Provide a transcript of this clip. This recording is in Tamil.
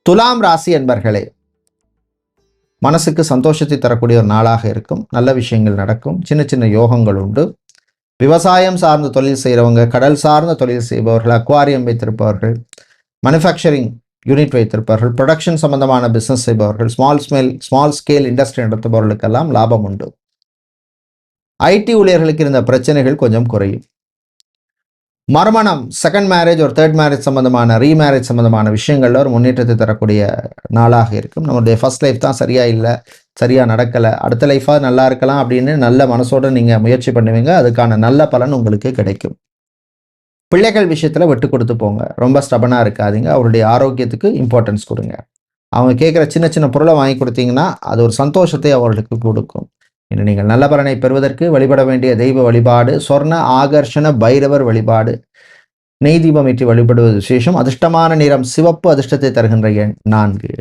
துலாம் ராசி என்பர்களே, மனசுக்கு சந்தோஷத்தை தரக்கூடிய ஒரு நாளாக இருக்கும். நல்ல விஷயங்கள் நடக்கும். சின்ன சின்ன யோகங்கள் உண்டு. விவசாயம் சார்ந்த தொழில் செய்கிறவங்க, கடல் சார்ந்த தொழில் செய்பவர்கள், அக்வாரியம் வைத்திருப்பவர்கள், மேனுஃபேக்சரிங் யூனிட் வைத்திருப்பவர்கள், ப்ரொடக்ஷன் சம்பந்தமான பிஸ்னஸ் செய்பவர்கள், ஸ்மால் ஸ்கேல் இண்டஸ்ட்ரி நடத்துபவர்களுக்கெல்லாம் லாபம் உண்டு. ஐடி ஊழியர்களுக்கு இருந்த பிரச்சனைகள் கொஞ்சம் குறையும். மறுமணம், செகண்ட் மேரேஜ் ஒரு தேர்ட் மேரேஜ் சம்மந்தமான ரீமேரேஜ் சம்மந்தமான விஷயங்களில் ஒரு முன்னேற்றத்தை தரக்கூடிய நாளாக இருக்கும். நம்மளுடைய ஃபர்ஸ்ட் லைஃப் தான் சரியாக இல்லை, சரியாக நடக்கலை, அடுத்த லைஃபாக நல்லா இருக்கலாம் அப்படின்னு நல்ல மனசோடு நீங்கள் முயற்சி பண்ணுவீங்க. அதுக்கான நல்ல பலன் உங்களுக்கு கிடைக்கும். பிள்ளைகள் விஷயத்தில் விட்டு கொடுத்து போங்க. ரொம்ப ஸ்டபனாக இருக்காதீங்க. அவருடைய ஆரோக்கியத்துக்கு இம்பார்ட்டன்ஸ் கொடுங்க. அவங்க கேட்குற சின்ன சின்ன பொருளை வாங்கி கொடுத்தீங்கன்னா அது ஒரு சந்தோஷத்தை அவர்களுக்கு கொடுக்கும். இன்று நீங்கள் நல்ல பலனை பெறுவதற்கு வழிபட வேண்டிய தெய்வ வழிபாடு சொர்ண ஆகர்ஷண பைரவர் வழிபாடு. நெய் தீபம் ஏற்றி வழிபடுவது விசேஷம். அதிர்ஷ்டமான நிறம் சிவப்பு. அதிர்ஷ்டத்தை தருகின்ற எண் 4.